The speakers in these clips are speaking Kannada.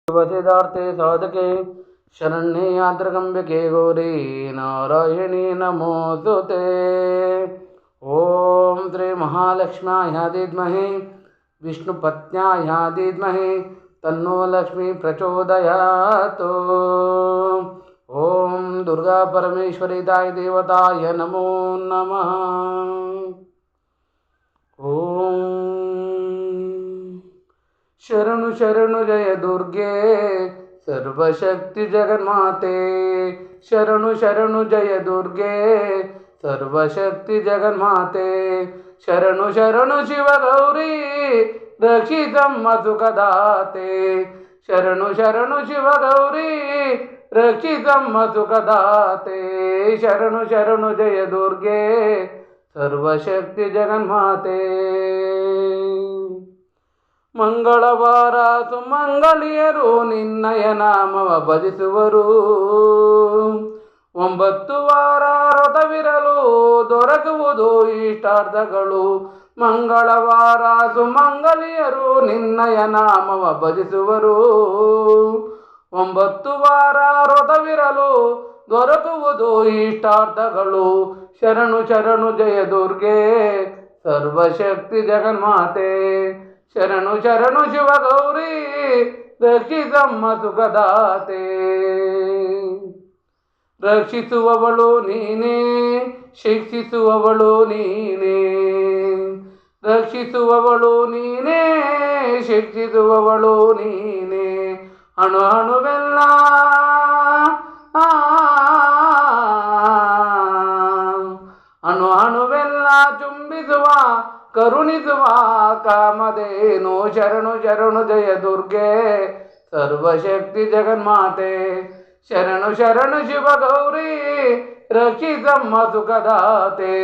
शिवसिद्धार्थे साधके शरण्ये यात्रकम्बिके गौरी नारायणी नमोऽस्तुते। ॐ श्री महालक्ष्म्याय धीमहि विष्णुपत्न्याय धीमहि तन्नो लक्ष्मी प्रचोदयात्। ॐ दुर्गा परमेश्वरिताय देवताय नमो नमः। ॐ शरणु शरणु जय दुर्गे सर्वशक्ति जगन्माते। शरणु शरणु जय दुर्गे सर्वशक्ति जगन्माते। शरणु शरणु शिव गौरी रक्षितम्म सुखदाते। शरणु शरणु शिव गौरी रक्षितम्म सुखदाते। शरणु शरणु जय दुर्गे सर्वशक्ति जगन्माते। ಮಂಗಳವಾರ ಸುಮಂಗಲಿಯರು ನಿನ್ನಯ ನಾಮವ ಭಜಿಸುವರು. 9 ವಾರ ವ್ರತವಿರಲು ದೊರಕುವುದು ಇಷ್ಟಾರ್ಥಗಳು. ಮಂಗಳವಾರ ಸುಮಂಗಲಿಯರು ನಿನ್ನಯ ನಾಮವ ಭಜಿಸುವರು. 9 ವಾರ ವ್ರತವಿರಲು ದೊರಕುವುದು ಇಷ್ಟಾರ್ಥಗಳು. ಶರಣು ಶರಣು ಜಯ ದುರ್ಗೆ ಸರ್ವಶಕ್ತಿ ಜಗನ್ಮಾತೆ। ಶರಣು ಶರಣು ಶಿವ ಗೌರಿ ರಕ್ಷಿತಮ್ಮ ಸುಖದಾತೆ। ರಕ್ಷಿಸುವವಳು ನೀನೇ ಶಿಕ್ಷಿಸುವವಳು ನೀನೇ। ರಕ್ಷಿಸುವವಳು ನೀನೇ ಶಿಕ್ಷಿಸುವವಳು ನೀನೇ। ಅಣು ಅಣುವೆಲ್ಲ ಅಣು ಅಣುವೆಲ್ಲ ಚುಂಬಿಸುವ ಕರುಣಿಸುವ ಕಾಮಧೇನು। ಶರಣು ಶರಣು ಜಯ ದುರ್ಗೆ ಸರ್ವಶಕ್ತಿ ಜಗನ್ಮಾತೆ। ಶರಣು ಶರಣು ಶಿವ ಗೌರಿ ರಕ್ಷಿತಮ್ಮ ಸುಖದಾತೆ।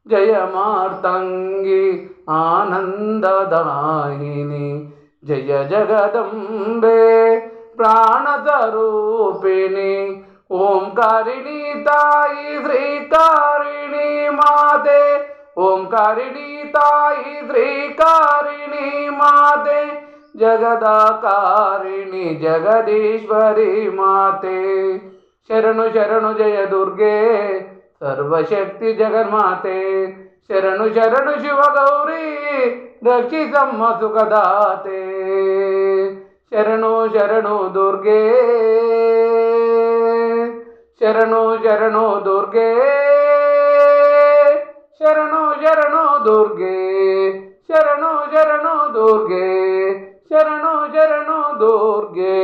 ಜಯ ಮಾರ್ತಂಗಿ ಆನಂದದಾಯಿನಿ ಜಯ ಜಗದಂಬೆ ಪ್ರಾಣಸ್ವರೂಪಿಣಿ। ಓಂಕಾರಿಣಿ ತಾಯಿ ಶ್ರೀಕಾರಿಣಿ ಮಾತೆ। ಓಂಕಾರಿಣಿ ತಾಯಿ ಶ್ರೀಕಾರಿಣಿ ಮಾತೆ। ಜಗದಾಕಾರಿಣಿ ಜಗದೀಶ್ವರಿ ಮಾತೆ। ಶರಣು ಶರಣು ಜಯ ದುರ್ಗೆ ಸರ್ವಶಕ್ತಿ ಜಗನ್ಮಾತೆ। ಶರಣು ಶರಣು ಶಿವ ಗೌರಿ ರಕ್ಷಿತಮ್ಮ ಸುಖದಾತೆ। ಶರಣು ಶರಣು ದುರ್ಗೆ ಶರಣು ಶರಣು ದುರ್ಗೆ ಶರಣು ಶರಣು ದುರ್ಗೆ ಶರಣು ಶರಣು ದುರ್ಗೆ ಶರಣು ಶರಣು ದುರ್ಗೆ।